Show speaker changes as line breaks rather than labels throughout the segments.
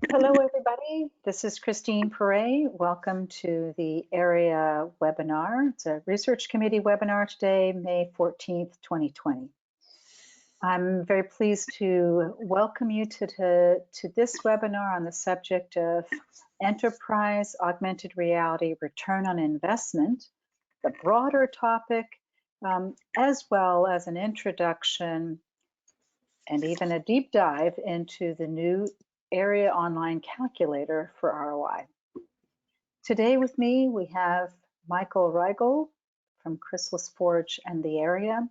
Hello, everybody. This is Christina Perri. Welcome to the area webinar. It's a research committee webinar today, May 14th, 2020. I'm very pleased to welcome you to this webinar on the subject of enterprise augmented reality return on investment, the broader topic, as well as an introduction and even a deep dive into the new area online calculator for ROI. Today with me, we have Michael Reigel from Chrysalis Forge and the area,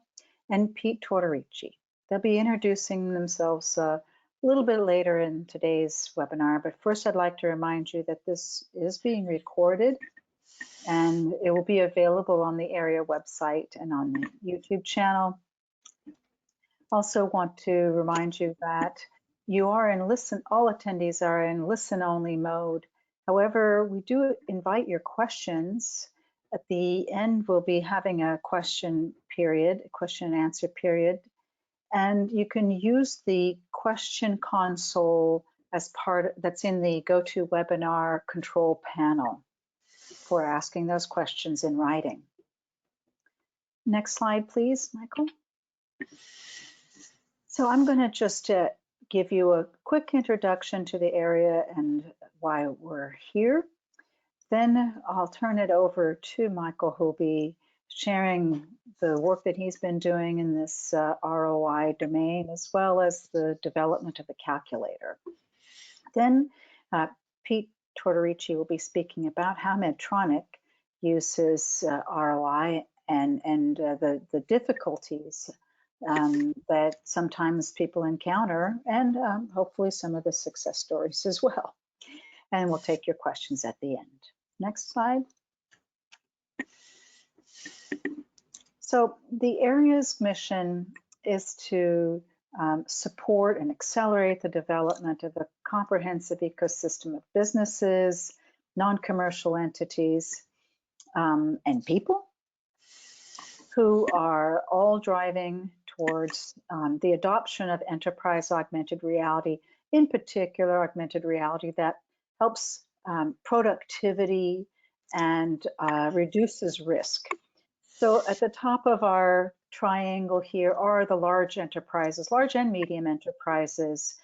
and Pete Torres. They'll be introducing themselves a little bit later in today's webinar, but first I'd like to remind you that this is being recorded and it will be available on the area website and on the YouTube channel. Also want to remind you that you are in all attendees are in listen-only mode. However, we do invite your questions. At the end, we'll be having a question and answer period. And you can use the question console as that's in the GoToWebinar control panel for asking those questions in writing. Next slide, please, Michael. So I'm going to just give you a quick introduction to the area and why we're here. Then I'll turn it over to Michael, who'll be sharing the work that he's been doing in this ROI domain, as well as the development of the calculator. Then Pete Torres will be speaking about how Medtronic uses ROI and the difficulties that sometimes people encounter, and hopefully some of the success stories as well. And we'll take your questions at the end. Next slide. So the area's mission is to support and accelerate the development of a comprehensive ecosystem of businesses, non-commercial entities, and people who are all driving towards the adoption of enterprise augmented reality, in particular augmented reality that helps productivity and reduces risk. So at the top of our triangle here are the large enterprises, large and medium enterprises,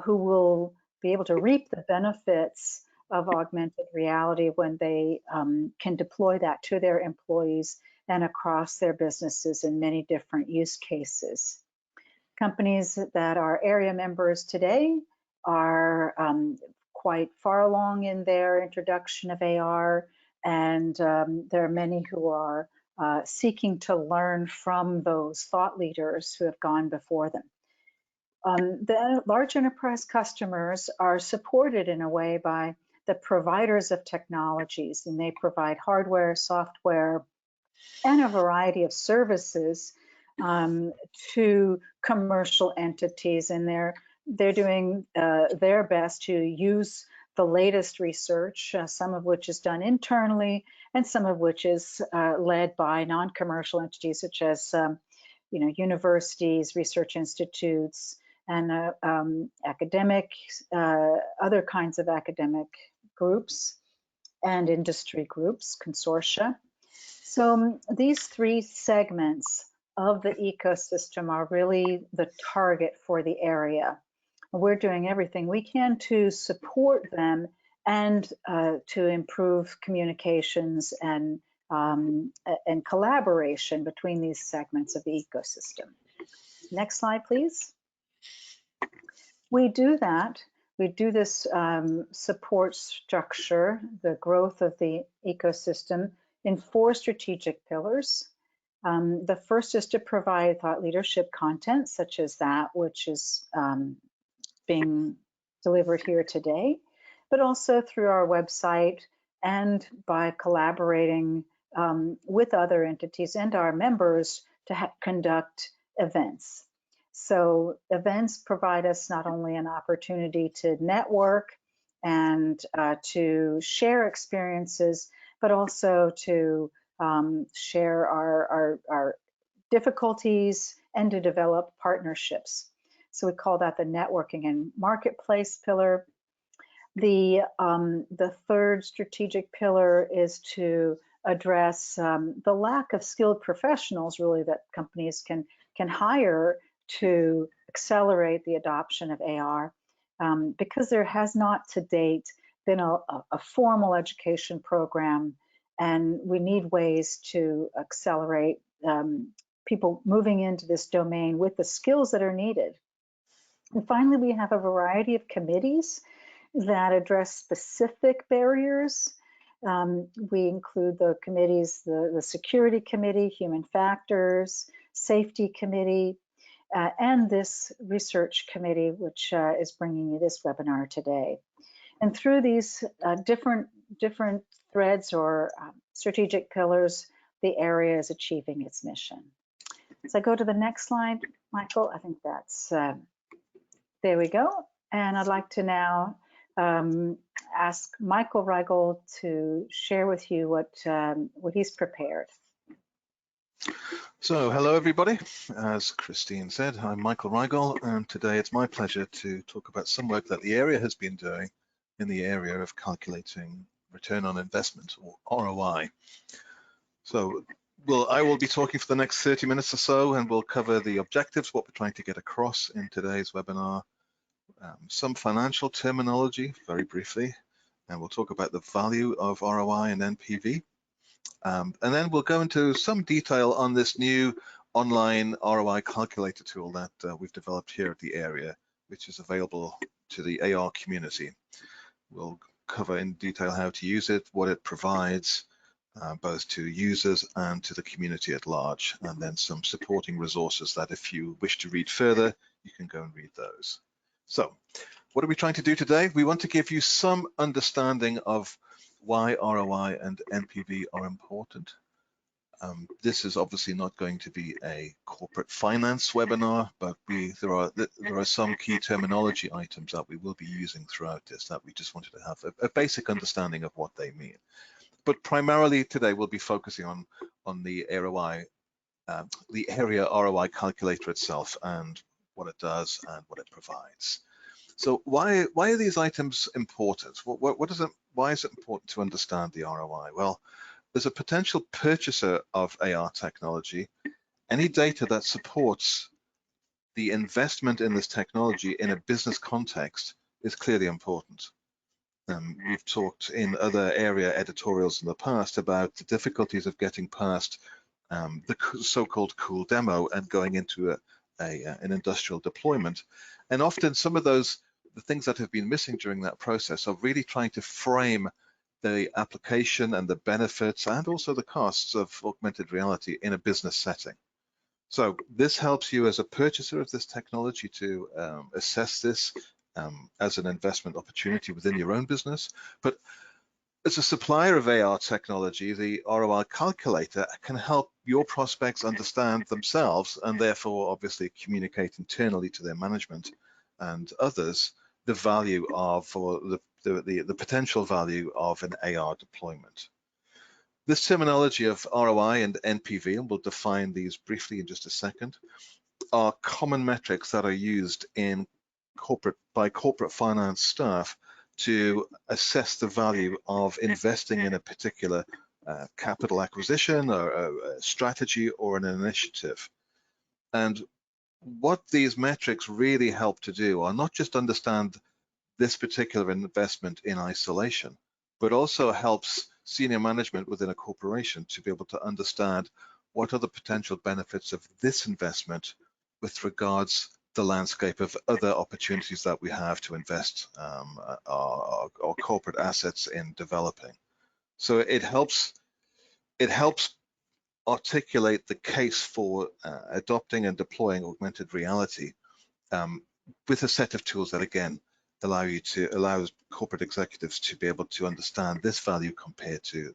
who will be able to reap the benefits of augmented reality when they can deploy that to their employees and across their businesses in many different use cases. Companies that are area members today are quite far along in their introduction of AR, and there are many who are seeking to learn from those thought leaders who have gone before them. The large enterprise customers are supported in a way by the providers of technologies, and they provide hardware, software, and a variety of services to commercial entities, and they're doing their best to use the latest research, some of which is done internally, and some of which is led by non-commercial entities such as universities, research institutes, and academic, other kinds of academic groups and industry groups, consortia. So these three segments of the ecosystem are really the target for the area. We're doing everything we can to support them and to improve communications and collaboration between these segments of the ecosystem. Next slide, please. We do that. We do this support structure, the growth of the ecosystem, in 4 strategic pillars. The first is to provide thought leadership content, such as that which is being delivered here today, but also through our website and by collaborating with other entities and our members to conduct events. So events provide us not only an opportunity to network and to share experiences, but also to share our difficulties and to develop partnerships. So we call that the networking and marketplace pillar. The third strategic pillar is to address the lack of skilled professionals, really, that companies can hire to accelerate the adoption of AR, because there has not to date been a formal education program, and we need ways to accelerate people moving into this domain with the skills that are needed. And finally, we have a variety of committees that address specific barriers. We include the committees, the Security Committee, Human Factors, Safety Committee, and this Research Committee, which is bringing you this webinar today. And through these different threads or strategic pillars, the area is achieving its mission. So I go to the next slide, Michael. I think that's, there we go. And I'd like to now ask Michael Reigel to share with you what he's prepared.
So hello everybody. As Christine said, I'm Michael Reigel, and today it's my pleasure to talk about some work that the area has been doing in the area of calculating return on investment, or ROI. So I will be talking for the next 30 minutes or so, and we'll cover the objectives, what we're trying to get across in today's webinar, some financial terminology very briefly, and we'll talk about the value of ROI and NPV. And then we'll go into some detail on this new online ROI calculator tool that we've developed here at the area, which is available to the AR community. We'll cover in detail how to use it, what it provides, both to users and to the community at large, and then some supporting resources that if you wish to read further, you can go and read those. So what are we trying to do today? We want to give you some understanding of why ROI and NPV are important. This is obviously not going to be a corporate finance webinar, but there are some key terminology items that we will be using throughout this that we just wanted to have a basic understanding of what they mean. But primarily today we'll be focusing on the ROI, the area ROI calculator itself, and what it does and what it provides. So why are these items important? Why is it important to understand the ROI? Well, as a potential purchaser of AR technology, any data that supports the investment in this technology in a business context is clearly important. We've talked in other area editorials in the past about the difficulties of getting past the so-called cool demo and going into an industrial deployment. And often some of the things that have been missing during that process are really trying to frame the application and the benefits and also the costs of augmented reality in a business setting. So this helps you as a purchaser of this technology to assess this as an investment opportunity within your own business. But as a supplier of AR technology, the ROI calculator can help your prospects understand themselves and therefore obviously communicate internally to their management and others the value of, or the potential value of an AR deployment. This terminology of ROI and NPV, and we'll define these briefly in just a second, are common metrics that are used by corporate finance staff to assess the value of investing in a particular capital acquisition or a strategy or an initiative. And what these metrics really help to do are not just understand this particular investment in isolation, but also helps senior management within a corporation to be able to understand what are the potential benefits of this investment with regards to the landscape of other opportunities that we have to invest our corporate assets in developing. So it helps articulate the case for adopting and deploying augmented reality with a set of tools that again allows corporate executives to be able to understand this value compared to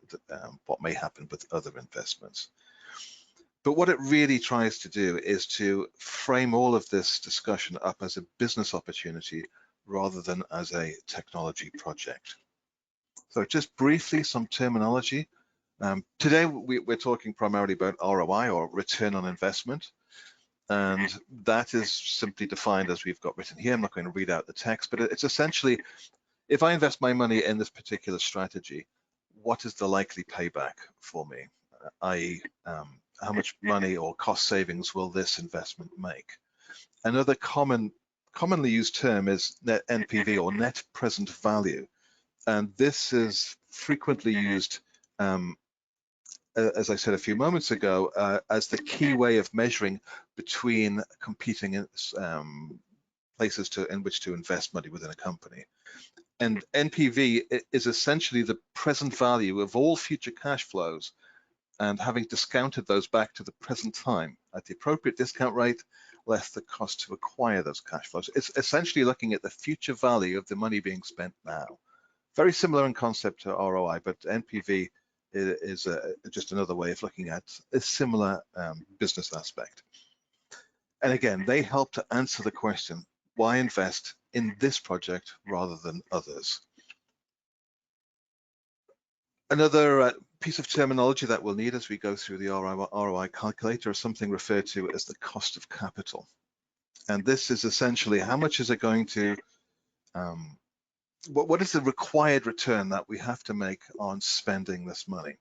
what may happen with other investments. But what it really tries to do is to frame all of this discussion up as a business opportunity rather than as a technology project. So just briefly, some terminology. Today we're talking primarily about ROI, or return on investment. And that is simply defined as we've got written here. I'm not going to read out the text, but it's essentially if I invest my money in this particular strategy, what is the likely payback for me? I.e., how much money or cost savings will this investment make? Another commonly used term is net NPV, or net present value. And this is frequently used, as I said a few moments ago, as the key way of measuring between competing places in which to invest money within a company. And NPV is essentially the present value of all future cash flows, and having discounted those back to the present time at the appropriate discount rate, less the cost to acquire those cash flows. It's essentially looking at the future value of the money being spent now. Very similar in concept to ROI, but NPV is just another way of looking at a similar business aspect. And again, they help to answer the question, why invest in this project rather than others? Another piece of terminology that we'll need as we go through the ROI calculator is something referred to as the cost of capital. And this is essentially how much is it going to, what is the required return that we have to make on spending this money?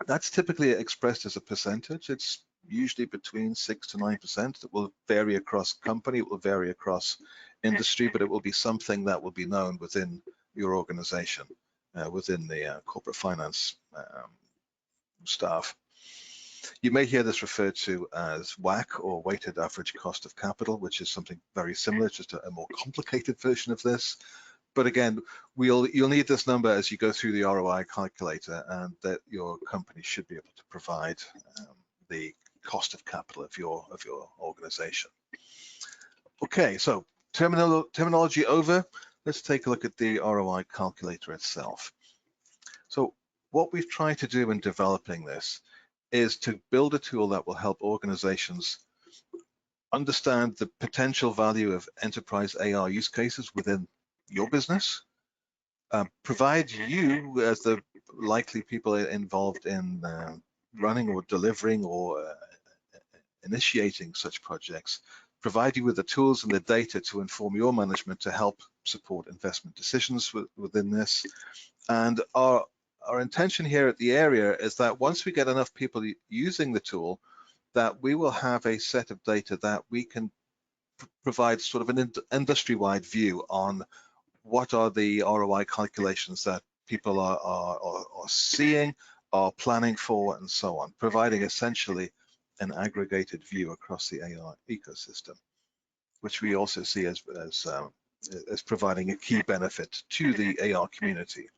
That's typically expressed as a percentage. It's usually between 6 to 9%. It will vary across company, it will vary across industry, but it will be something that will be known within your organization, within the corporate finance staff. You may hear this referred to as WACC, or weighted average cost of capital, which is something very similar, just a more complicated version of this. But again, you'll need this number as you go through the ROI calculator, and that your company should be able to provide the cost of capital of your organization. Okay, so terminology over. Let's take a look at the ROI calculator itself. So what we've tried to do in developing this is to build a tool that will help organizations understand the potential value of enterprise AR use cases within your business, provide you as the likely people involved in running or delivering or initiating such projects, provide you with the tools and the data to inform your management to help support investment decisions within this. And our intention here at the area is that once we get enough people using the tool, that we will have a set of data that we can provide sort of an industry-wide view on what are the ROI calculations that people are seeing, are planning for, and so on, providing essentially an aggregated view across the AR ecosystem, which we also see as providing a key benefit to the AR community.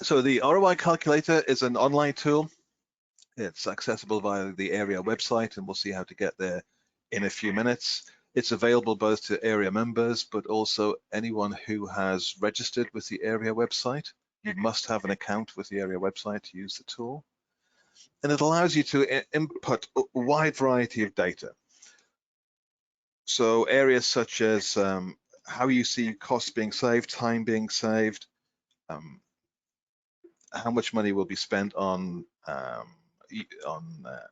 So the ROI calculator is an online tool. It's accessible via the area website, and we'll see how to get there in a few minutes. It's available both to area members, but also anyone who has registered with the area website. You must have an account with the area website to use the tool. And it allows you to input a wide variety of data. So areas such as how you see costs being saved, time being saved, how much money will be spent on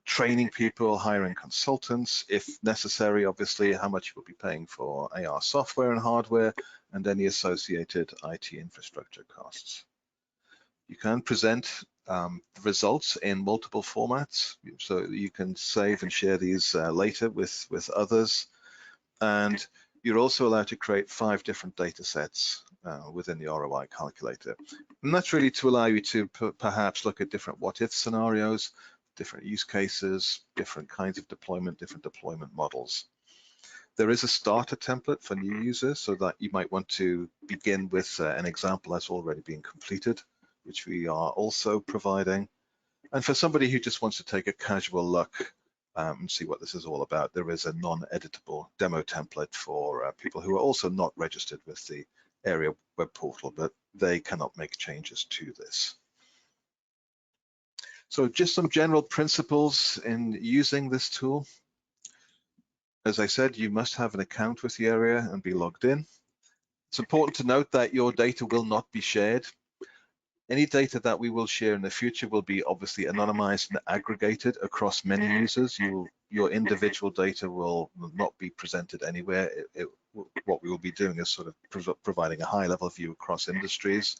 training people, hiring consultants, if necessary, obviously, how much you will be paying for AR software and hardware, and any associated IT infrastructure costs. You can present the results in multiple formats, so you can save and share these later with others. And you're also allowed to create 5 different data sets within the ROI calculator. And that's really to allow you to perhaps look at different what-if scenarios, different use cases, different kinds of deployment, different deployment models. There is a starter template for new users, so that you might want to begin with an example that's already been completed, which we are also providing. And for somebody who just wants to take a casual look and see what this is all about, there is a non-editable demo template for people who are also not registered with the area web portal, but they cannot make changes to this. So just some general principles in using this tool. As I said, you must have an account with the area and be logged in. It's important to note that your data will not be shared. Any data that we will share in the future will be obviously anonymized and aggregated across many users. Your individual data will not be presented anywhere. what we will be doing is sort of providing a high level view across industries.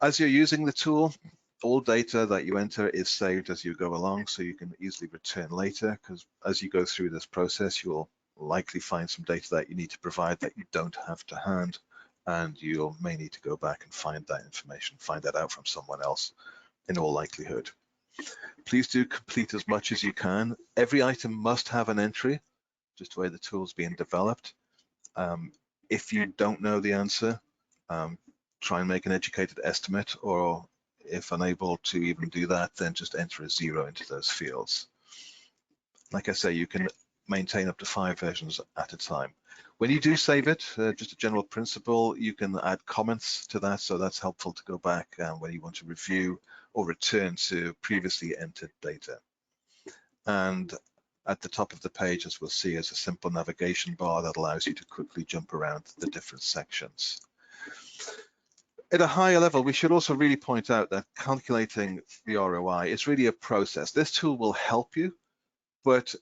As you're using the tool, all data that you enter is saved as you go along, so you can easily return later, because as you go through this process, you'll likely find some data that you need to provide that you don't have to hand, and you may need to go back and find that information, find that out from someone else in all likelihood. Please do complete as much as you can. Every item must have an entry, just the way the tool's being developed. If you don't know the answer, try and make an educated estimate, or if unable to even do that, then just enter a 0 into those fields. Like I say, you can maintain up to 5 versions at a time. When you do save it, just a general principle, you can add comments to that, so that's helpful to go back when you want to review or return to previously entered data. And at the top of the page, as we'll see, is a simple navigation bar that allows you to quickly jump around the different sections. At a higher level, we should also really point out that calculating the ROI is really a process. This tool will help you, but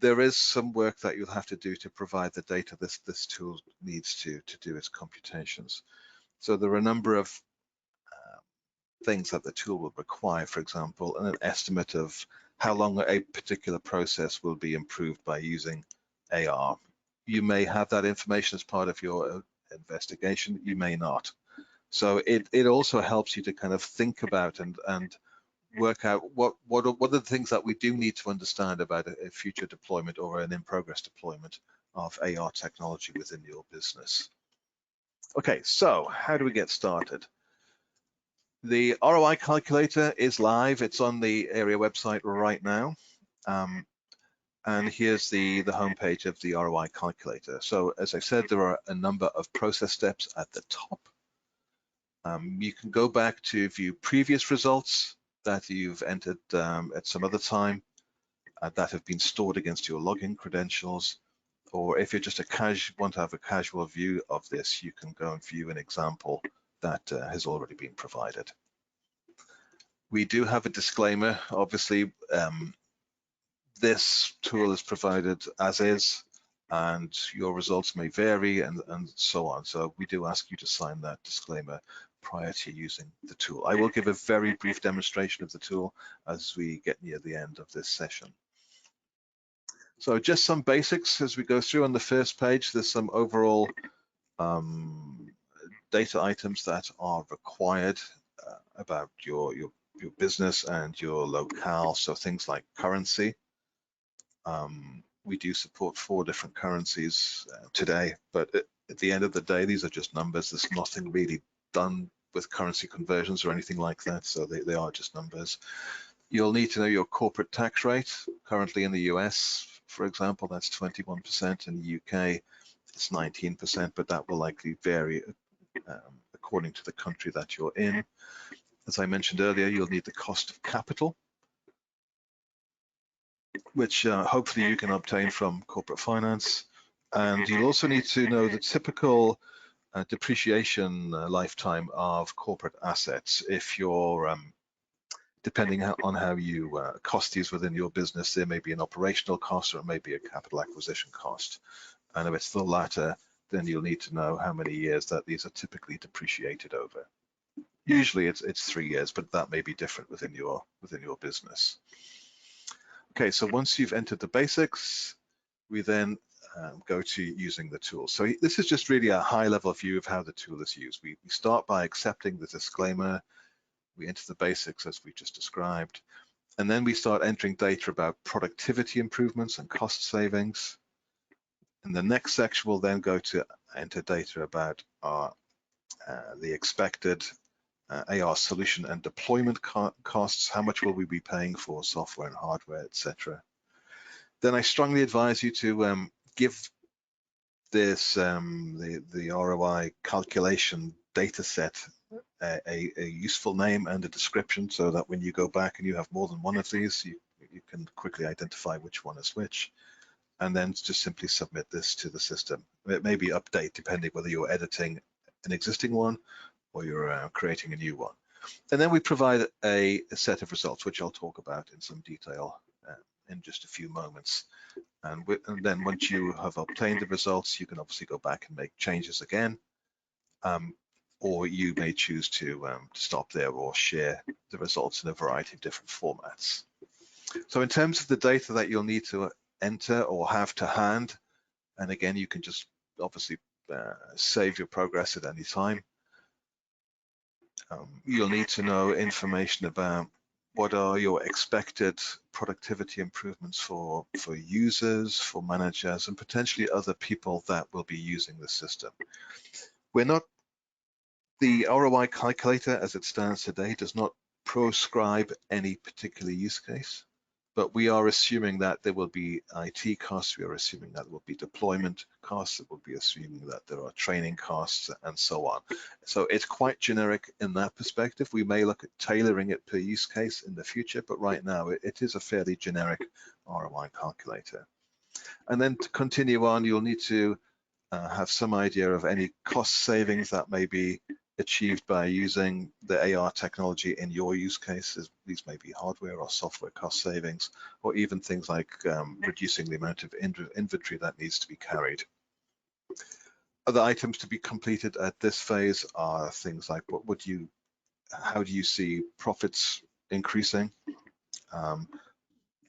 there is some work that you'll have to do to provide the data this tool needs to do its computations. So there are a number of things that the tool will require, for example, an estimate of how long a particular process will be improved by using AR. You may have that information as part of your investigation, you may not. So it also helps you to kind of think about and work out what are the things that we do need to understand about a future deployment or an in-progress deployment of AR technology within your business. Okay, so how do we get started? The ROI calculator is live. It's on the area website right now. And here's the homepage of the ROI calculator. So as I said, there are a number of process steps at the top. You can go back to view previous results that you've entered at some other time that have been stored against your login credentials. Or if you're just want to have a casual view of this, you can go and view an example that has already been provided. We do have a disclaimer. Obviously, this tool is provided as is, and your results may vary and so on. So we do ask you to sign that disclaimer prior to using the tool. I will give a very brief demonstration of the tool as we get near the end of this session. So just some basics as we go through. On the first page, there's some overall data items that are required about your business and your locale. So things like currency. We do support 4 different currencies today, but at the end of the day, these are just numbers. There's nothing really done with currency conversions or anything like that, so they are just numbers. You'll need to know your corporate tax rate. Currently in the US, for example, that's 21%. In the UK, it's 19%, but that will likely vary according to the country that you're in. As I mentioned earlier, you'll need the cost of capital, which hopefully you can obtain from corporate finance. And you'll also need to know the typical depreciation lifetime of corporate assets. If you're, depending on how you cost these within your business, there may be an operational cost or it may be a capital acquisition cost. And if it's the latter, then you'll need to know how many years that these are typically depreciated over. Usually it's 3 years, but that may be different within your business. Okay, so once you've entered the basics, we then go to using the tool. So this is just really a high-level view of how the tool is used. We start by accepting the disclaimer. We enter the basics as we just described, and then we start entering data about productivity improvements and cost savings. In the next section, we'll then go to enter data about the expected AR solution and deployment costs. How much will we be paying for software and hardware, etc. Then I strongly advise you to give this the ROI calculation data set a useful name and a description, so that when you go back and you have more than one of these, you can quickly identify which one is which, and then just simply submit this to the system. It may be update depending whether you're editing an existing one or you're creating a new one. And then we provide a set of results, which I'll talk about in some detail in just a few moments. And then once you have obtained the results, you can obviously go back and make changes again. Or you may choose to stop there or share the results in a variety of different formats. So in terms of the data that you'll need to enter or have to hand, and again, you can just obviously save your progress at any time. You'll need to know information about what are your expected productivity improvements for users, for managers, and potentially other people that will be using the system. The ROI calculator as it stands today does not proscribe any particular use case, but we are assuming that there will be IT costs, we are assuming that there will be deployment costs, it will be assuming that there are training costs and so on. So it's quite generic in that perspective. We may look at tailoring it per use case in the future, but right now it is a fairly generic ROI calculator. And then to continue on, you'll need to have some idea of any cost savings that may be achieved by using the AR technology in your use cases. These may be hardware or software cost savings, or even things like reducing the amount of inventory that needs to be carried. Other items to be completed at this phase are things like how do you see profits increasing?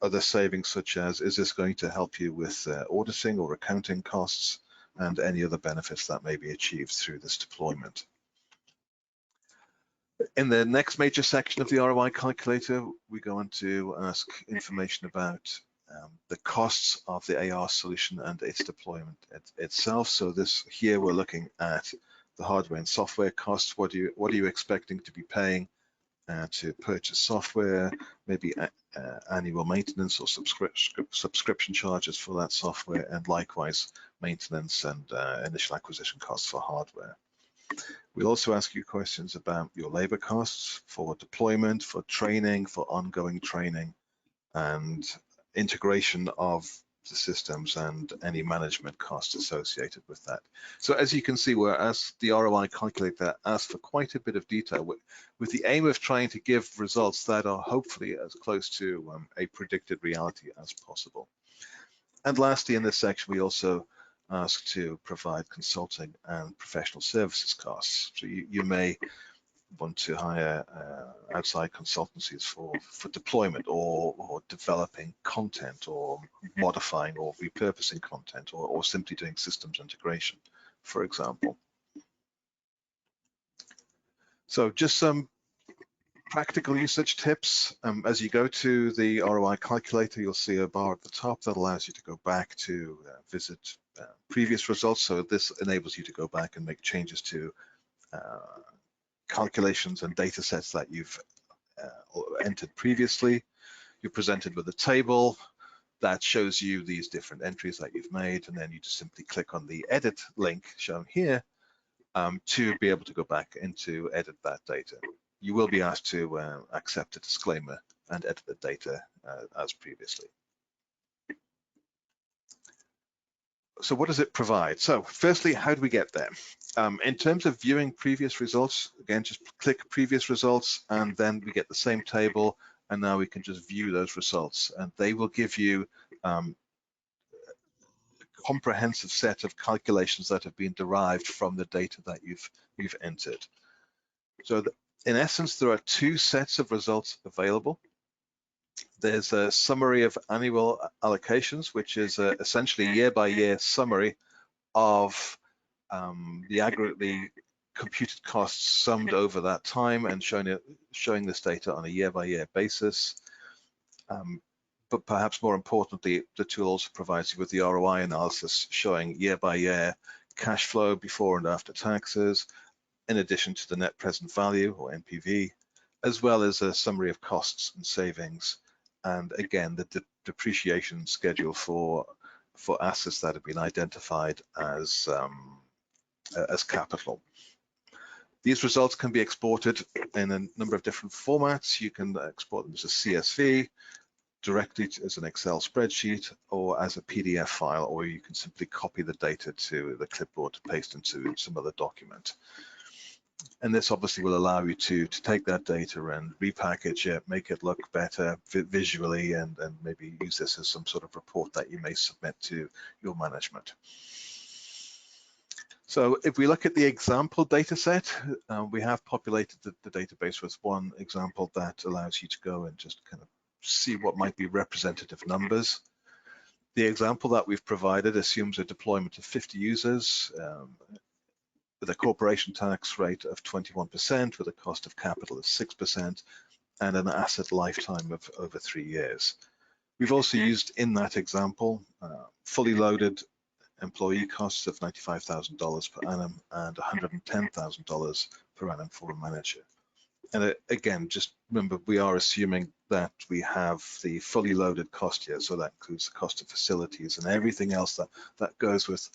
Other savings such as, is this going to help you with auditing or accounting costs, and any other benefits that may be achieved through this deployment. In the next major section of the ROI calculator, we go on to ask information about the costs of the AR solution and its deployment itself. So here we're looking at the hardware and software costs. What are you expecting to be paying to purchase software, maybe annual maintenance or subscription charges for that software, and likewise maintenance and initial acquisition costs for hardware. We'll also ask you questions about your labor costs for deployment, for training, for ongoing training, and integration of the systems and any management costs associated with that. So as you can see, whereas the ROI calculator asks for quite a bit of detail with the aim of trying to give results that are hopefully as close to a predicted reality as possible. And lastly, in this section, we also ask to provide consulting and professional services costs. So you may want to hire outside consultancies for deployment or developing content or modifying or repurposing content or simply doing systems integration, for example. So just some practical usage tips. As you go to the ROI calculator, you'll see a bar at the top that allows you to go back to visit previous results. So this enables you to go back and make changes to calculations and data sets that you've entered previously. You're presented with a table that shows you these different entries that you've made, and then you just simply click on the edit link shown here to be able to go back and to edit that data. You will be asked to accept a disclaimer and edit the data as previously. So what does it provide? So firstly, how do we get there? In terms of viewing previous results, again, just click previous results, and then we get the same table, and now we can just view those results, and they will give you a comprehensive set of calculations that have been derived from the data that you've entered. So in essence, there are two sets of results available. There's a summary of annual allocations, which is essentially a year-by-year summary of the computed costs summed over that time and showing this data on a year-by-year basis. But perhaps more importantly, the tool also provides you with the ROI analysis showing year-by-year cash flow before and after taxes, in addition to the net present value, or NPV, as well as a summary of costs and savings, and again, the depreciation schedule for assets that have been identified as capital. These results can be exported in a number of different formats. You can export them as a CSV, directly as an Excel spreadsheet, or as a PDF file, or you can simply copy the data to the clipboard to paste into some other document. And this obviously will allow you to take that data and repackage it, make it look better visually, and maybe use this as some sort of report that you may submit to your management. So if we look at the example data set, we have populated the database with one example that allows you to go and just kind of see what might be representative numbers. The example that we've provided assumes a deployment of 50 users with a corporation tax rate of 21%, with a cost of capital of 6%, and an asset lifetime of over 3 years. We've also used in that example fully loaded employee costs of $95,000 per annum and $110,000 per annum for a manager. And again, just remember, we are assuming that we have the fully loaded cost here, so that includes the cost of facilities and everything else that goes with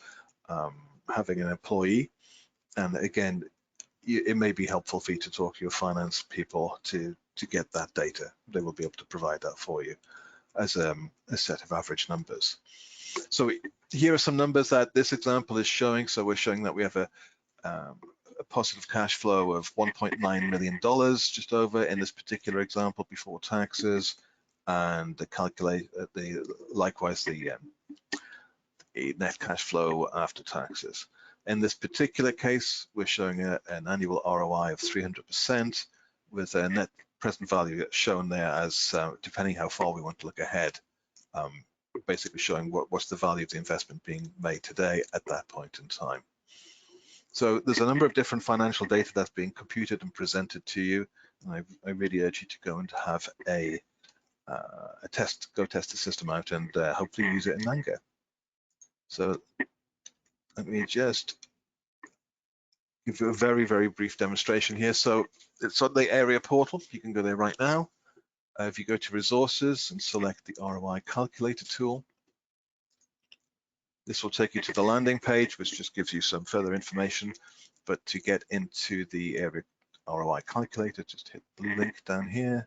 having an employee. And again, it may be helpful for you to talk to your finance people to get that data. They will be able to provide that for you as a set of average numbers. So here are some numbers that this example is showing. So we're showing that we have a positive cash flow of $1.9 million, just over, in this particular example before taxes, and likewise the net cash flow after taxes. In this particular case, we're showing an annual ROI of 300%, with a net present value shown there as, depending how far we want to look ahead, basically showing what's the value of the investment being made today at that point in time. So there's a number of different financial data that's being computed and presented to you. And I really urge you to go and have a test the system out and hopefully use it in anger. So let me just give you a very, very brief demonstration here. So it's on the area portal. You can go there right now. If you go to resources and select the ROI Calculator tool, this will take you to the landing page, which just gives you some further information. But to get into the area ROI Calculator, just hit the link down here.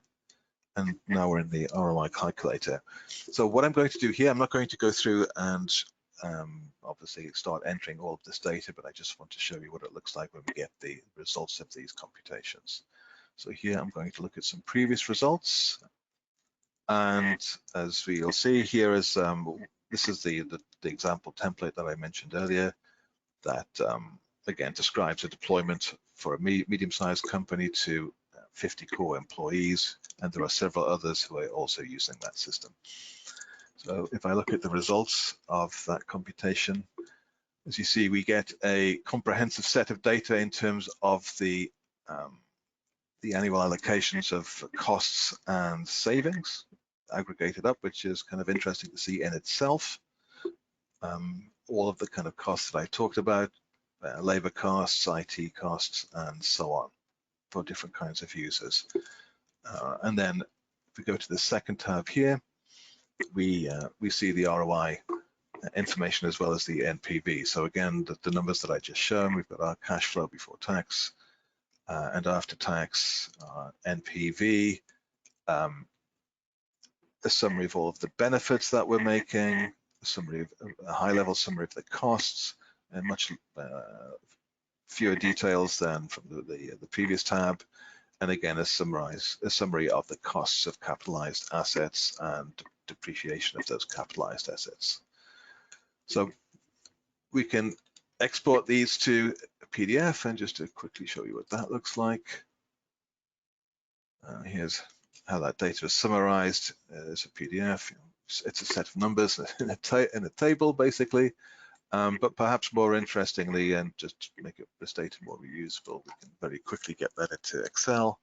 And now we're in the ROI Calculator. So what I'm going to do here, I'm not going to go through and obviously start entering all of this data, but I just want to show you what it looks like when we get the results of these computations. So here I'm going to look at some previous results. And as we'll see here is, this is the example template that I mentioned earlier that, again, describes a deployment for a medium-sized company to 50 core employees, and there are several others who are also using that system. So if I look at the results of that computation, as you see, we get a comprehensive set of data in terms of the annual allocations of costs and savings aggregated up, which is kind of interesting to see in itself. All of the kind of costs that I talked about, labor costs, IT costs, and so on, for different kinds of users. And then if we go to the second tab here, we see the ROI information as well as the NPV. So again, the numbers that I just shown, we've got our cash flow before tax and after tax, NPV, a summary of all of the benefits that we're making, a high-level summary of the costs, and much fewer details than from the previous tab. And again, a summary of the costs of capitalized assets and depreciation of those capitalized assets. So we can export these to a PDF, and just to quickly show you what that looks like. Here's how that data is summarized as a PDF. It's a set of numbers in a table, basically. But perhaps more interestingly, and just to make this data more reusable, we can very quickly get that into Excel.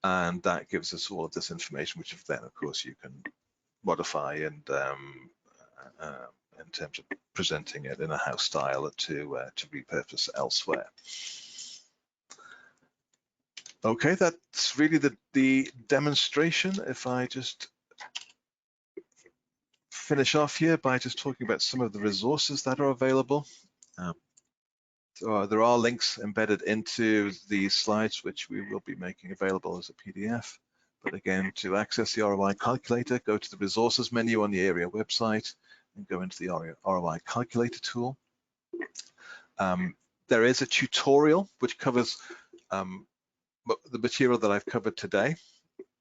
And that gives us all of this information, which then, of course, you can modify and in terms of presenting it in a house style to repurpose elsewhere. Okay, that's really the demonstration. If I just finish off here by just talking about some of the resources that are available. So there are links embedded into these slides, which we will be making available as a PDF. But again, to access the ROI Calculator, go to the resources menu on the area website and go into the ROI Calculator tool. There is a tutorial which covers But the material that I've covered today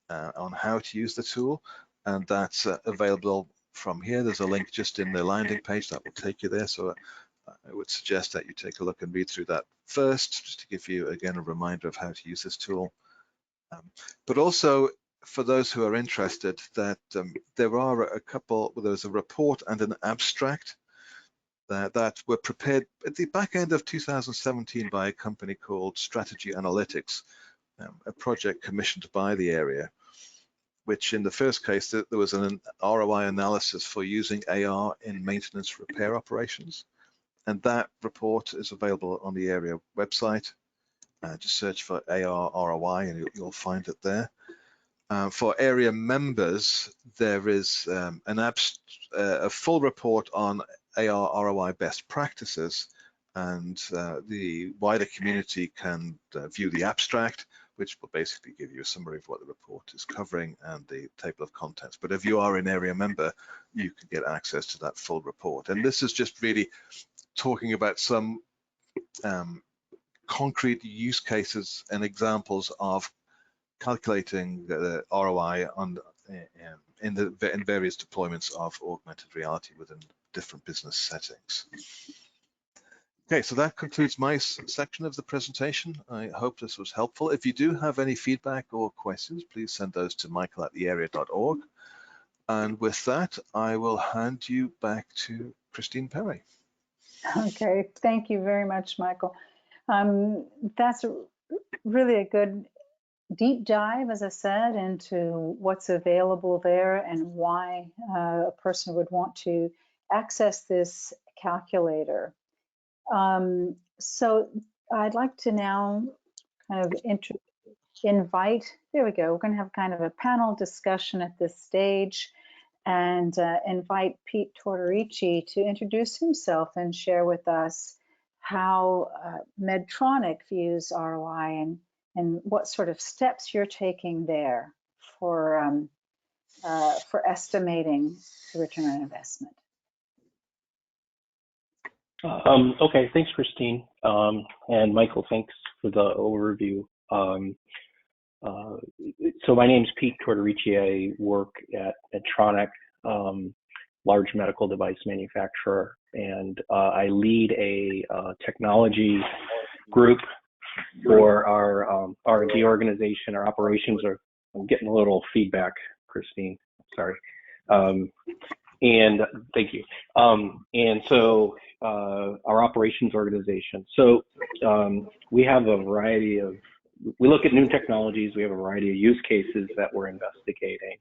on how to use the tool, and that's available from here. There's a link just in the landing page that will take you there. So I would suggest that you take a look and read through that first, just to give you, again, a reminder of how to use this tool. But also, for those who are interested, that there's a report and an abstract that were prepared at the back end of 2017 by a company called Strategy Analytics, a project commissioned by the area, which in the first case, there was an ROI analysis for using AR in maintenance repair operations. And that report is available on the area website. Just search for AR ROI and you'll find it there. For area members, there is a full report on AR ROI best practices, and the wider community can view the abstract, which will basically give you a summary of what the report is covering and the table of contents. But if you are an area member, you can get access to that full report. And this is just really talking about some concrete use cases and examples of calculating the ROI in various deployments of augmented reality within different business settings. Okay, so that concludes my section of the presentation. I hope this was helpful. If you do have any feedback or questions, please send those to michael@thearea.org. And with that, I will hand you back to Christina Perri.
Okay, thank you very much, Michael. That's really a good deep dive, as I said, into what's available there and why a person would want to access this calculator. So I'd like to now kind of invite, there we go, we're going to have kind of a panel discussion at this stage, and invite Pete Torres to introduce himself and share with us how Medtronic views ROI and what sort of steps you're taking there for estimating the return on investment.
Okay, thanks, Christine. And Michael, thanks for the overview. So my name's Pete Torres. I work at Medtronic, large medical device manufacturer, and I lead a technology group for our R&D organization. Our operations are, I'm getting a little feedback, Christine, sorry. And thank you. And so our operations organization. So we have a variety of, we look at new technologies, we have a variety of use cases that we're investigating.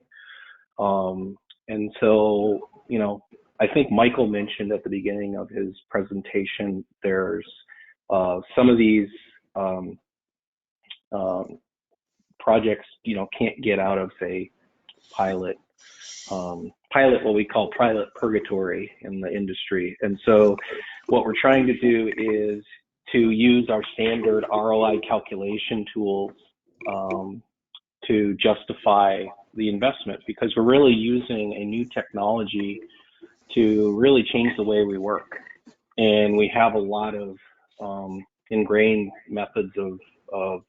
And so, you know, I think Michael mentioned at the beginning of his presentation, there's some of these projects, you know, can't get out of, say, pilot, what we call pilot purgatory in the industry. And so what we're trying to do is to use our standard ROI calculation tools to justify the investment, because we're really using a new technology to really change the way we work. And we have a lot of ingrained methods of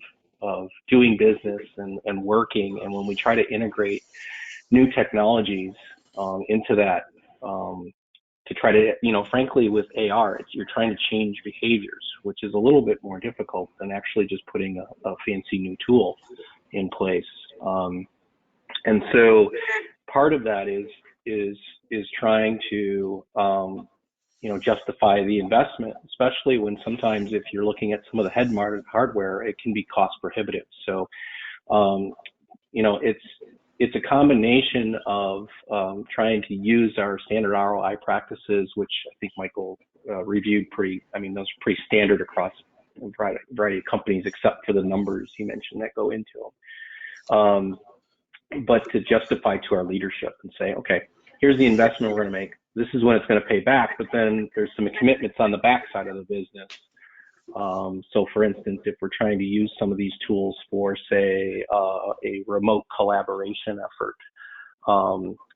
doing business and working. And when we try to integrate new technologies into that, to try to, you know, frankly, with AR, you're trying to change behaviors, which is a little bit more difficult than actually just putting a fancy new tool in place. And so part of that is trying to, you know, justify the investment, especially when sometimes if you're looking at some of the head-mounted hardware, it can be cost prohibitive. So, you know, it's a combination of trying to use our standard ROI practices, which I think Michael reviewed I mean, those are pretty standard across a variety of companies, except for the numbers he mentioned that go into them. But to justify to our leadership and say, okay, here's the investment we're going to make. This is when it's going to pay back, but then there's some commitments on the backside of the business. So for instance, if we're trying to use some of these tools for, say, a remote collaboration effort,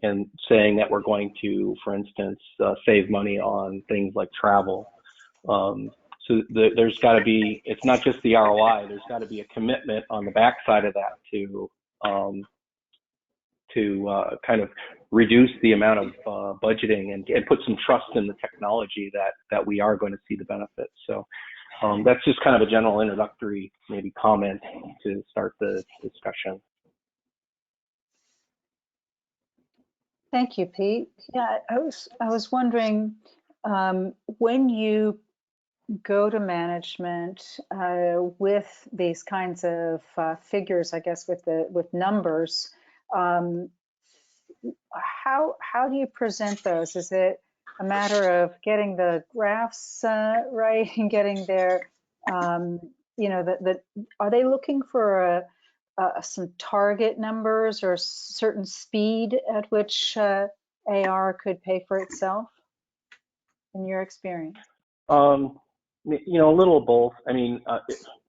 and saying that we're going to, for instance, save money on things like travel. So So there's got to be, it's not just the ROI, there's got to be a commitment on the backside of that to kind of reduce the amount of budgeting and put some trust in the technology that we are going to see the benefits. So that's just kind of a general introductory maybe comment to start the discussion.
Thank you, Pete. Yeah, I was wondering, when you go to management with these kinds of figures, I guess with numbers, how do you present those? Is it a matter of getting the graphs right and getting their, you know, are they looking for some target numbers or certain speed at which AR could pay for itself, in your experience?
You know, a little of both. I mean,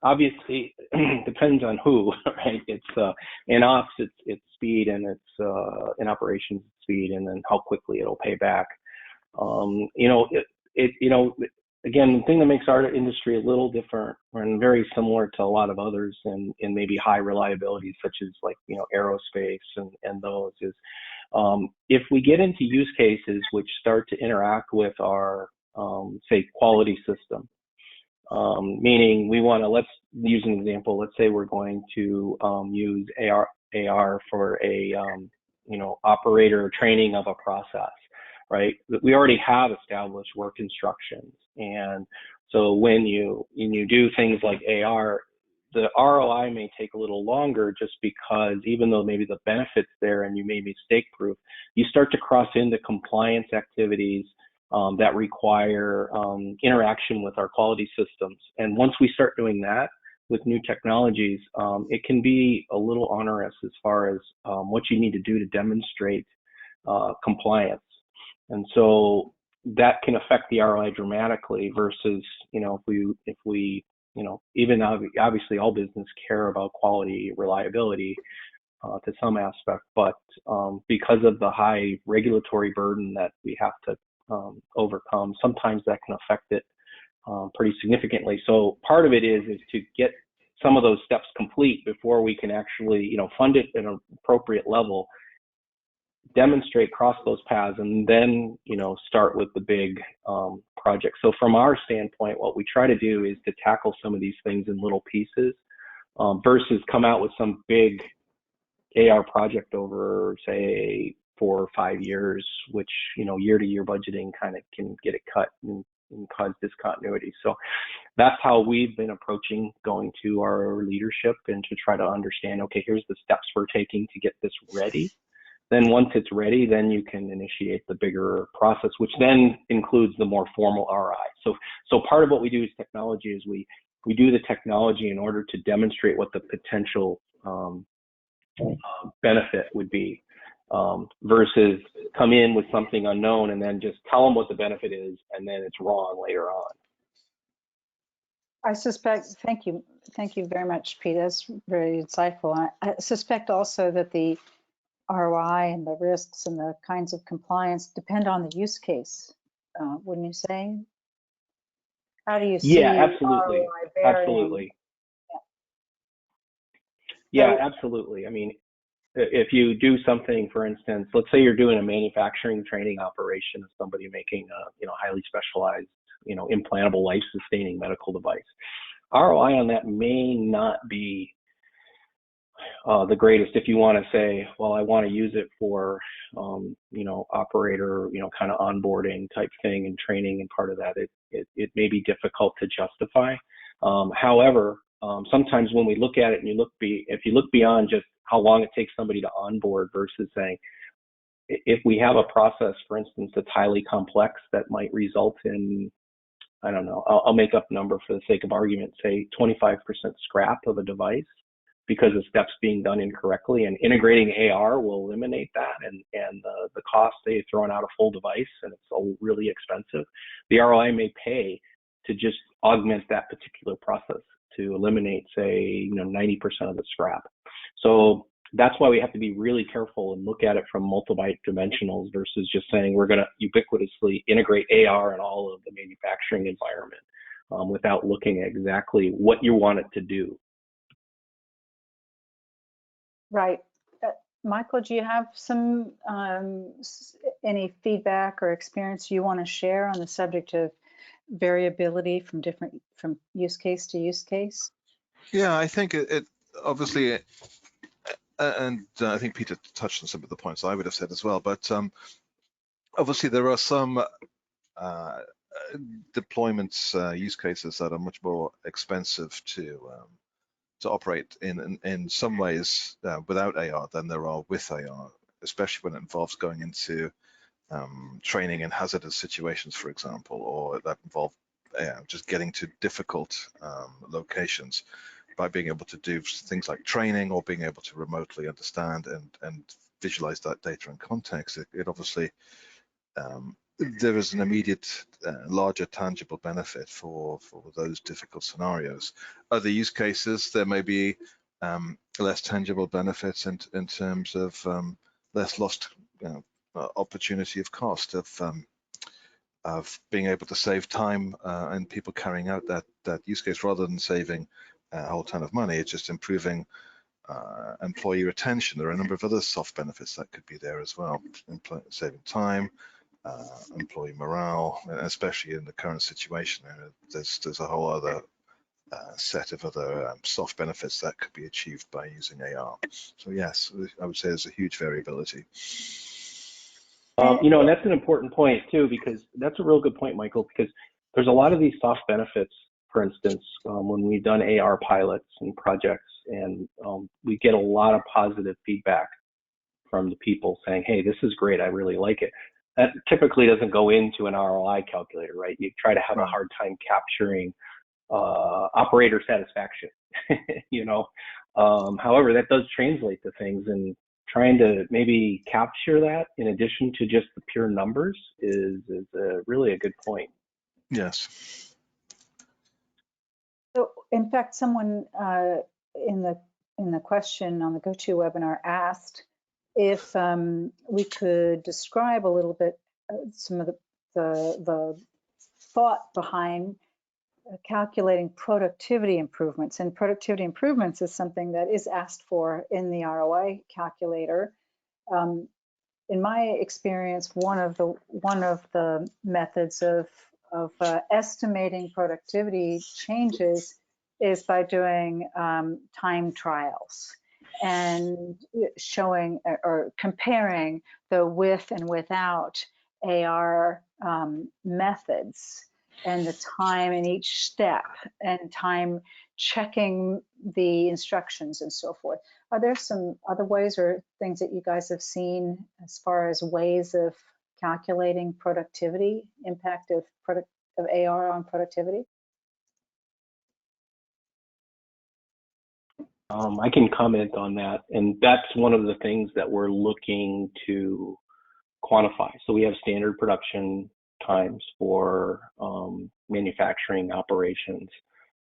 obviously, depends on who, right? It's in ops, it's speed, and it's in operations, speed, and then how quickly it'll pay back. You know, you know, again, the thing that makes our industry a little different and very similar to a lot of others in maybe high reliability, such as like, you know, aerospace and those is, if we get into use cases which start to interact with our, say, quality system, meaning we want to, let's use an example. Let's say we're going to use AR for a, you know, operator training of a process, right? We already have established work instructions. And so when you do things like AR, the ROI may take a little longer just because even though maybe the benefit's there and you may be mistake proof, you start to cross into compliance activities that require interaction with our quality systems. And once we start doing that with new technologies, it can be a little onerous as far as what you need to do to demonstrate compliance. And so that can affect the ROI dramatically versus, you know, if we, you know, even obviously all business care about quality, reliability to some aspect, but because of the high regulatory burden that we have to overcome, sometimes that can affect it pretty significantly. So part of it is to get some of those steps complete before we can actually, you know, fund it at an appropriate level, demonstrate, cross those paths, and then, you know, start with the big project. So from our standpoint, what we try to do is to tackle some of these things in little pieces versus come out with some big AR project over, say, 4 or 5 years, which, you know, year-to-year budgeting kind of can get it cut and cause discontinuity. So that's how we've been approaching going to our leadership and to try to understand, okay, here's the steps we're taking to get this ready. Then once it's ready, then you can initiate the bigger process, which then includes the more formal ROI. So part of what we do as technology is we do the technology in order to demonstrate what the potential benefit would be, versus come in with something unknown and then just tell them what the benefit is and then it's wrong later on.
I suspect, thank you very much, Pete. That's very insightful. I suspect also that the ROI and the risks and the kinds of compliance depend on the use case, wouldn't you say? How do you see
absolutely.
ROI varying?
Absolutely. Yeah, absolutely. I mean, if you do something, for instance, let's say you're doing a manufacturing training operation of somebody making a, you know, highly specialized, you know, implantable life-sustaining medical device. ROI on that may not be the greatest if you want to say, well, I want to use it for, you know, operator, you know, kind of onboarding type thing and training, and part of that, it may be difficult to justify. However, sometimes when we look at it and if you look beyond just how long it takes somebody to onboard versus saying, if we have a process, for instance, that's highly complex that might result in, I don't know, I'll make up a number for the sake of argument, say 25% scrap of a device because of steps being done incorrectly, and integrating AR will eliminate that, and the cost, they've thrown out a full device and it's really expensive. The ROI may pay to just augment that particular process to eliminate, say, you know, 90% of the scrap. So that's why we have to be really careful and look at it from multi-dimensionals versus just saying we're going to ubiquitously integrate AR in all of the manufacturing environment. without looking at exactly what you want it to do.
Right. Michael, do you have some any feedback or experience you want to share on the subject of variability from use case to use case?
Yeah, I think it obviously, and I think Peter touched on some of the points I would have said as well, but obviously there are some deployments, use cases that are much more expensive to operate in some ways without AR than there are with AR, especially when it involves going into training in hazardous situations, for example, or that involve just getting to difficult locations. By being able to do things like training or being able to remotely understand and visualize that data in context, it obviously there is an immediate larger tangible benefit for those difficult scenarios. Other use cases, there may be less tangible benefits in terms of less lost opportunity of cost of being able to save time and people carrying out that use case rather than saving a whole ton of money. It's just improving employee retention. There are a number of other soft benefits that could be there as well, saving time, employee morale, especially in the current situation. There's a whole other set of other soft benefits that could be achieved by using AR. So yes, I would say there's a huge variability.
You know, and that's an important point too, because that's a real good point, Michael, because there's a lot of these soft benefits. For instance, when we've done AR pilots and projects, and we get a lot of positive feedback from the people saying, hey, this is great, I really like it. That typically doesn't go into an ROI calculator, right? You try to have a hard time capturing operator satisfaction, you know. However, that does translate to things, and trying to maybe capture that in addition to just the pure numbers is really a good point.
Yes.
So, in fact, someone in the question on the GoToWebinar asked if we could describe a little bit some of the thought behind calculating productivity improvements. And productivity improvements is something that is asked for in the ROI calculator. In my experience, one of the methods of estimating productivity changes is by doing time trials and showing or comparing the with and without AR methods and the time in each step and time checking the instructions and so forth. Are there some other ways or things that you guys have seen as far as ways of calculating productivity, impact of AR on productivity?
I can comment on that, and that's one of the things that we're looking to quantify. So we have standard production times for manufacturing operations,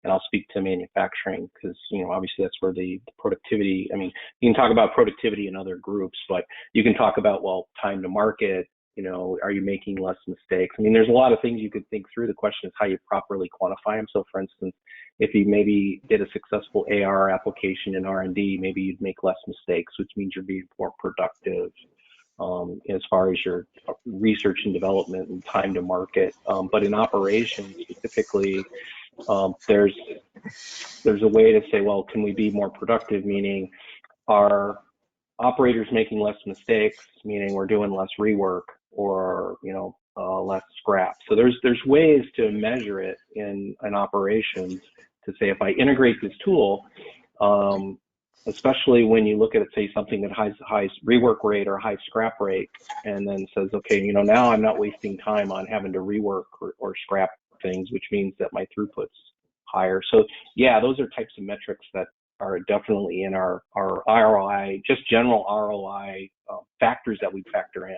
and I'll speak to manufacturing because, you know, obviously that's where the productivity, I mean, you can talk about productivity in other groups, but you can talk about, well, time to market, you know, are you making less mistakes? I mean, there's a lot of things you could think through. The question is how you properly quantify them. So for instance, if you maybe did a successful AR application in R&D, maybe you'd make less mistakes, which means you're being more productive as far as your research and development and time to market. But in operations specifically, there's a way to say, well, can we be more productive? Meaning, are operators making less mistakes? Meaning we're doing less rework, or, you know, less scrap. So there's ways to measure it in operations to say, if I integrate this tool, especially when you look at it, say something that has high rework rate or high scrap rate, and then says, okay, you know, now I'm not wasting time on having to rework or scrap things, which means that my throughput's higher. So yeah, those are types of metrics that are definitely in our ROI, just general ROI factors that we factor in.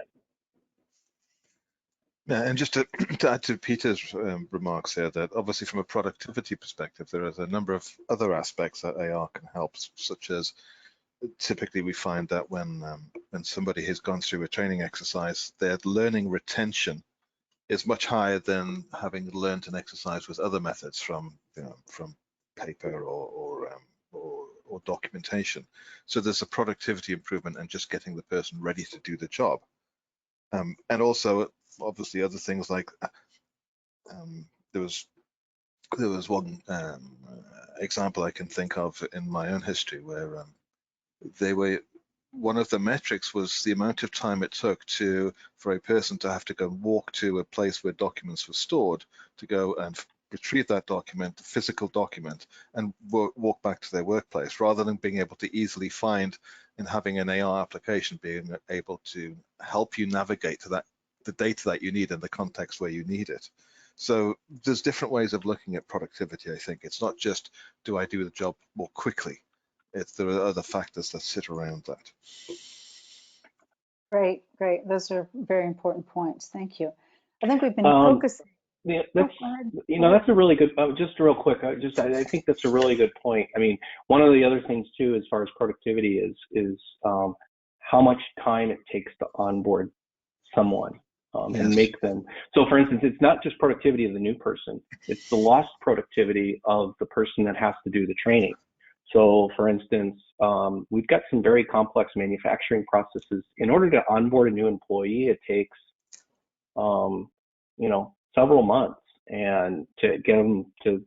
Yeah, and just to add to Peter's remarks here, that obviously from a productivity perspective, there is a number of other aspects that AR can help, such as typically we find that when somebody has gone through a training exercise, their learning retention is much higher than having learned an exercise with other methods from from paper or documentation. So there's a productivity improvement and just getting the person ready to do the job. And also, obviously, other things like there was one example I can think of in my own history where one of the metrics was the amount of time it took for a person to have to go and walk to a place where documents were stored to go and retrieve that document, the physical document, and walk back to their workplace, rather than being able to easily find and having an AR application being able to help you navigate to the data that you need in the context where you need it. So there's different ways of looking at productivity, I think. It's not just, do I do the job more quickly? There are other factors that sit around that.
Great, great. Those are very important points. Thank you. I think we've been focusing.
Yeah, that's a really good. Just real quick, I think that's a really good point. I mean, one of the other things too, as far as productivity is how much time it takes to onboard someone and make them. So, for instance, it's not just productivity of the new person; it's the lost productivity of the person that has to do the training. So, for instance, we've got some very complex manufacturing processes. In order to onboard a new employee, it takes, several months, and to get them to,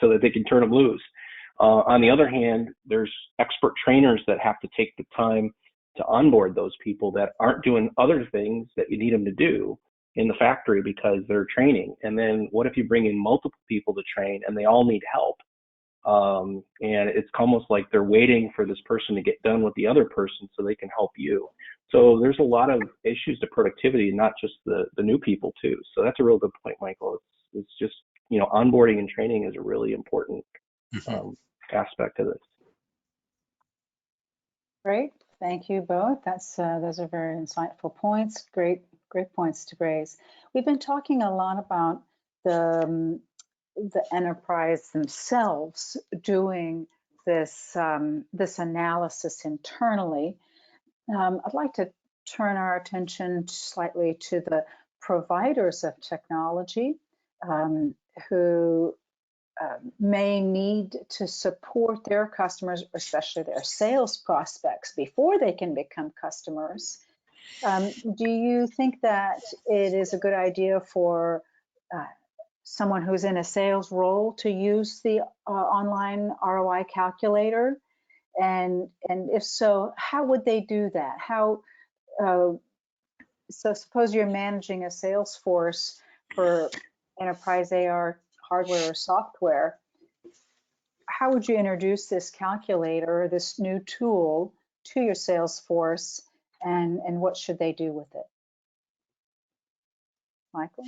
so that they can turn them loose. On the other hand, there's expert trainers that have to take the time to onboard those people that aren't doing other things that you need them to do in the factory because they're training. And then what if you bring in multiple people to train and they all need help? And it's almost like they're waiting for this person to get done with the other person so they can help you. So there's a lot of issues to productivity, not just the new people too. So that's a real good point, Michael. It's just, onboarding and training is a really important aspect of this.
Great, thank you both. Those are very insightful points. Great points to raise. We've been talking a lot about the enterprise themselves doing this analysis internally. I'd like to turn our attention slightly to the providers of technology who may need to support their customers, especially their sales prospects, before they can become customers. Do you think that it is a good idea for someone who's in a sales role to use the online ROI calculator? And if so, how would they do that? So suppose you're managing a sales force for enterprise AR hardware or software. How would you introduce this calculator, this new tool, to your sales force, and what should they do with it? Michael?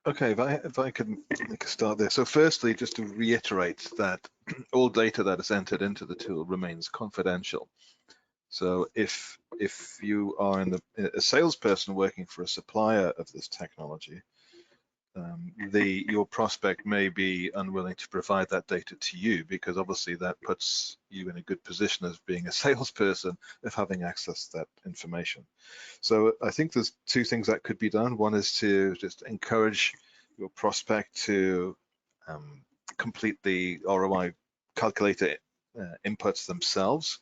Okay, if I could start there. So firstly, just to reiterate that all data that is entered into the tool remains confidential. So if you are a salesperson working for a supplier of this technology, your prospect may be unwilling to provide that data to you, because obviously that puts you in a good position as being a salesperson of having access to that information. So I think there's two things that could be done. One is to just encourage your prospect to complete the ROI calculator inputs themselves.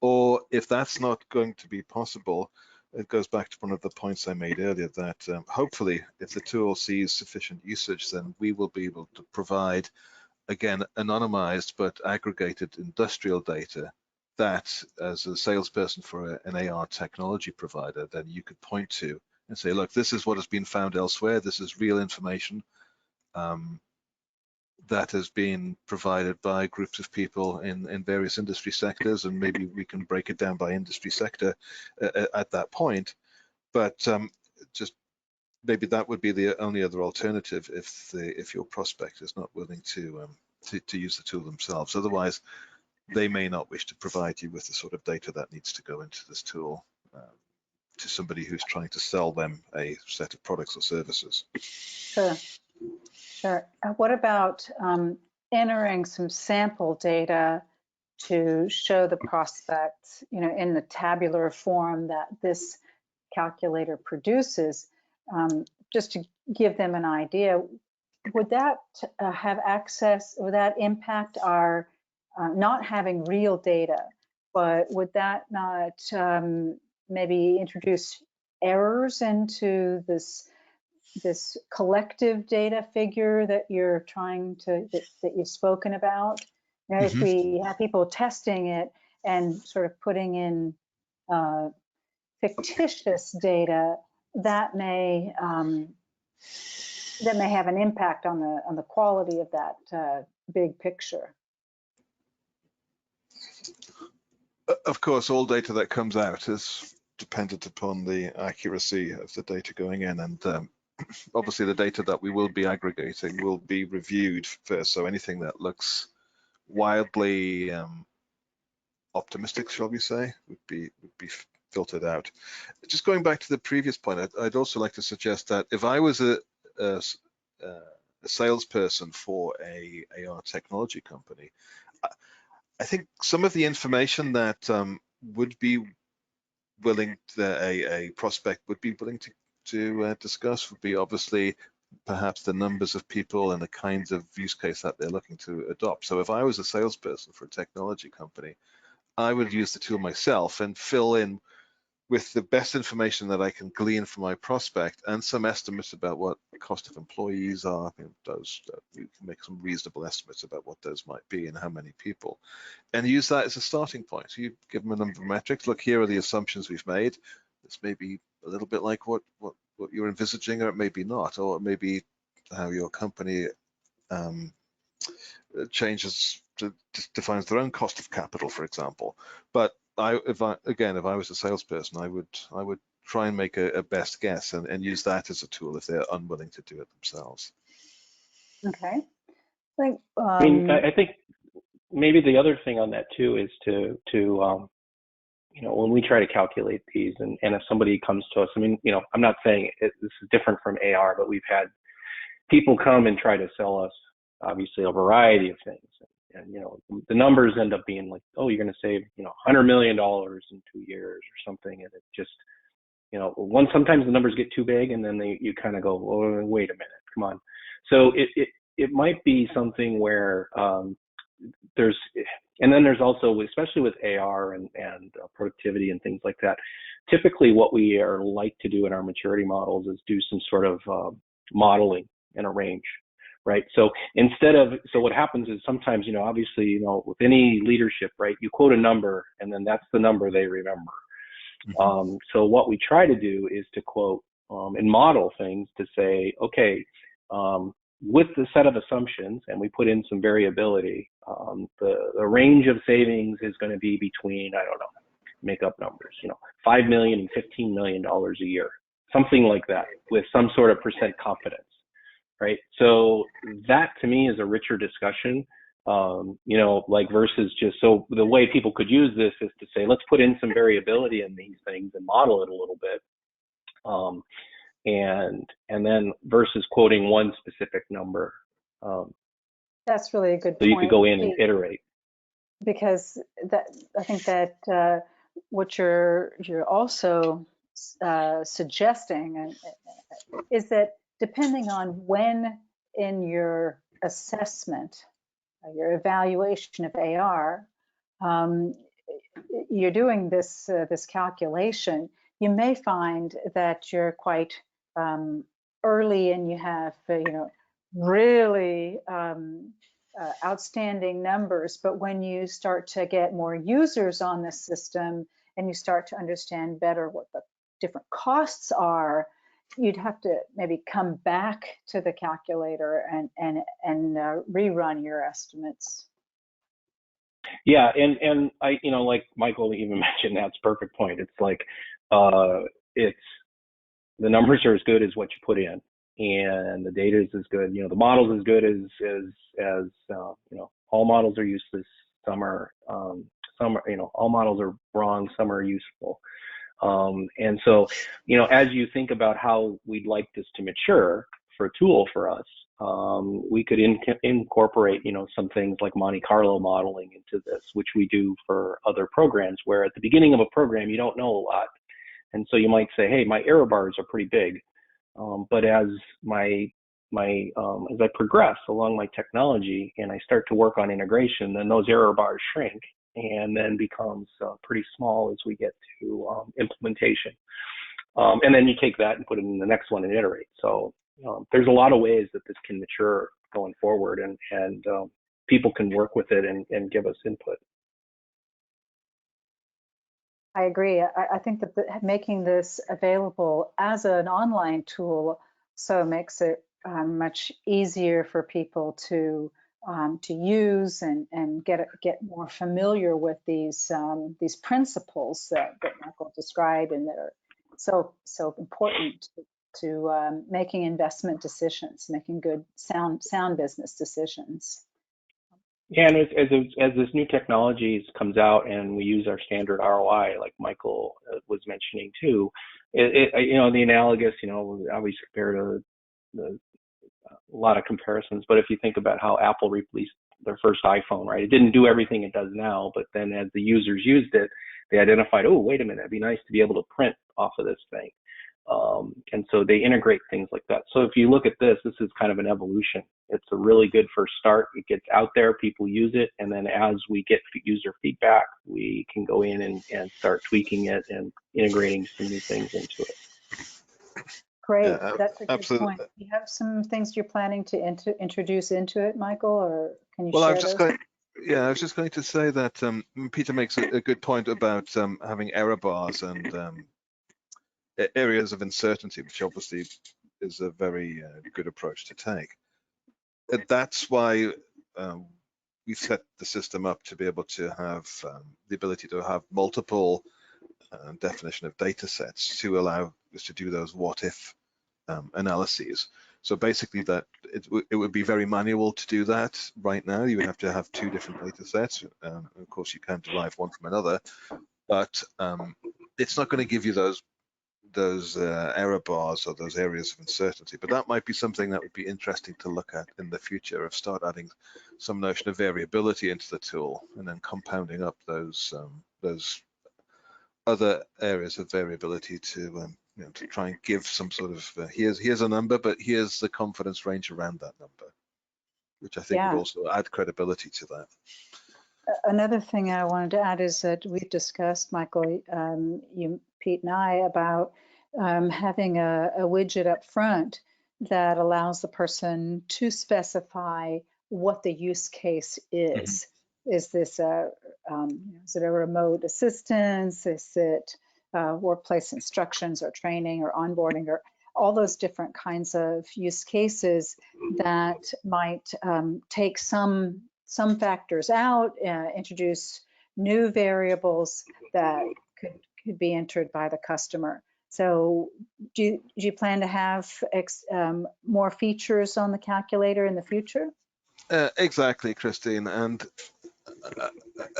Or if that's not going to be possible, it goes back to one of the points I made earlier, that hopefully if the tool sees sufficient usage, then we will be able to provide, again, anonymized but aggregated industrial data that, as a salesperson for an AR technology provider, then you could point to and say, look, this is what has been found elsewhere. This is real information that has been provided by groups of people in various industry sectors, and maybe we can break it down by industry sector at that point. But just maybe that would be the only other alternative if your prospect is not willing to use the tool themselves. Otherwise, they may not wish to provide you with the sort of data that needs to go into this tool to somebody who's trying to sell them a set of products or services.
Sure. Sure. What about entering some sample data to show the prospect, in the tabular form that this calculator produces? just to give them an idea, would that have access, would that impact our not having real data, but would that not maybe introduce errors into this collective data figure that you're trying to, that you've spoken about? You know, if we have people testing it and sort of putting in fictitious data, that may have an impact on the quality of that big picture.
Of course, all data that comes out is dependent upon the accuracy of the data going in, and obviously the data that we will be aggregating will be reviewed first. So anything that looks wildly optimistic, shall we say, would be filtered out. Just going back to the previous point, I'd also like to suggest that if I was a salesperson for a AR technology company, I think some of the information that would be willing a prospect would be willing to discuss would be obviously perhaps the numbers of people and the kinds of use case that they're looking to adopt. So if I was a salesperson for a technology company, I would use the tool myself and fill in with the best information that I can glean from my prospect and some estimates about what the cost of employees are. You can make some reasonable estimates about what those might be and how many people, and use that as a starting point. So you give them a number of metrics. Look, here are the assumptions we've made. This may be a little bit like what you're envisaging, or it may be not, or it may be how your company changes defines their own cost of capital, for example. But if I was a salesperson, I would try and make a best guess and use that as a tool if they're unwilling to do it themselves.
Okay.
I mean, I think maybe the other thing on that too is to you know, when we try to calculate these, and if somebody comes to us, I mean, you know, I'm not saying this is different from AR, but we've had people come and try to sell us obviously a variety of things. And you know, the numbers end up being like, oh, you're going to save, you know, $100 million in 2 years or something. And it just, you know, sometimes the numbers get too big, and then you kind of go, oh, wait a minute, come on. So it might be something where and then there's also, especially with AR and productivity and things like that, typically what we are like to do in our maturity models is do some sort of modeling in a range. Right. So what happens is sometimes, you know, obviously, you know, with any leadership, right, you quote a number and then that's the number they remember. Mm-hmm. So what we try to do is to quote and model things to say, okay, with the set of assumptions, and we put in some variability, the range of savings is going to be between, I don't know, make up numbers, you know, $5 million and $15 million a year, something like that, with some sort of percent confidence. Right. So that to me is a richer discussion, you know, like versus just, so the way people could use this is to say, let's put in some variability in these things and model it a little bit. And then versus quoting one specific number.
That's really a good point.
So you could go in and iterate.
Because I think that what you're also suggesting is that depending on when in your assessment, your evaluation of AR, you're doing this calculation, you may find that you're quite early and you have you know, really outstanding numbers. But when you start to get more users on the system and you start to understand better what the different costs are, you'd have to maybe come back to the calculator and rerun your estimates.
Yeah, and I, you know, like Michael even mentioned, that's a perfect point. It's like it's the numbers are as good as what you put in, and the data is as good. You know, the model's as good as you know, all models are useless. Some are, you know, all models are wrong. Some are useful. And so, you know, as you think about how we'd like this to mature for a tool for us, we could incorporate, you know, some things like Monte Carlo modeling into this, which we do for other programs, where at the beginning of a program, you don't know a lot. And so you might say, hey, my error bars are pretty big. But as as I progress along my technology and I start to work on integration, then those error bars shrink and then becomes pretty small as we get to implementation. And then you take that and put it in the next one and iterate. So there's a lot of ways that this can mature going forward, and people can work with it and give us input.
I agree. I think that making this available as an online tool so makes it much easier for people to use and get more familiar with these principles that Michael described, and that are so important to making investment decisions, making good sound business decisions.
Yeah, and as this new technologies comes out and we use our standard ROI, like Michael was mentioning too, the analogous, we always compare to a lot of comparisons. But if you think about how Apple released their first iPhone, right? It didn't do everything it does now, but then as the users used it, they identified, oh, wait a minute, it'd be nice to be able to print off of this thing. And so they integrate things like that. So if you look at this is kind of an evolution. It's a really good first start. It gets out there, people use it, and then as we get user feedback, we can go in and start tweaking it and integrating some new things into it.
Great,
Yeah,
that's a good
absolutely.
point. Do you have some things you're planning to introduce into it, Michael, or can you
Well,
share
I was just going to say that Peter makes a good point about having error bars and areas of uncertainty, which obviously is a very good approach to take. That's why we've set the system up to be able to have the ability to have multiple definition of data sets to allow us to do those what-if analyses. So basically that it would be very manual to do that right now. You would have to have two different data sets. Of course, you can derive one from another, but it's not going to give you those error bars or those areas of uncertainty. But that might be something that would be interesting to look at in the future, of start adding some notion of variability into the tool and then compounding up those other areas of variability to to try and give some sort of here's a number, but here's the confidence range around that number, which I think would also add credibility to that.
Another thing I wanted to add is that we've discussed, Michael, you, Pete, and I, about having a widget up front that allows the person to specify what the use case is. Is this is it a remote assistance? Is it workplace instructions or training or onboarding, or all those different kinds of use cases that might take some factors out, introduce new variables that could be entered by the customer. So do you plan to have more features on the calculator in the future?
Exactly, Christine. And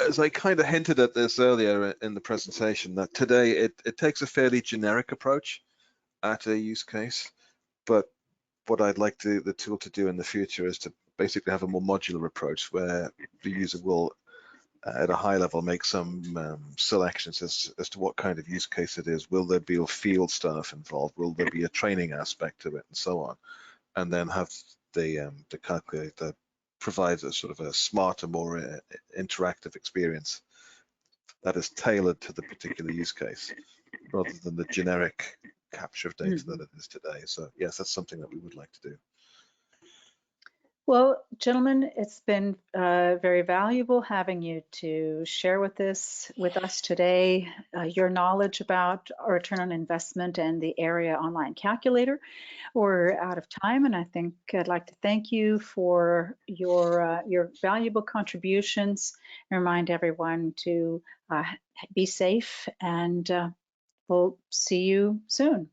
as I kind of hinted at this earlier in the presentation, that today it takes a fairly generic approach at a use case. But what I'd like the tool to do in the future is to basically have a more modular approach where the user will, at a high level, make some selections as to what kind of use case it is. Will there be a field staff involved? Will there be a training aspect to it, and so on? And then have the calculator provide a sort of a smarter, more interactive experience that is tailored to the particular use case, rather than the generic capture of data that it is today. So yes, that's something that we would like to do.
Well, gentlemen, it's been very valuable having you to share with us today your knowledge about return on investment and the ARIA online calculator. We're out of time, and I think I'd like to thank you for your valuable contributions and remind everyone to be safe, and we'll see you soon.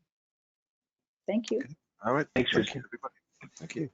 Thank you.
Okay. All right.
Thanks,
Thank you, everybody. Thank you.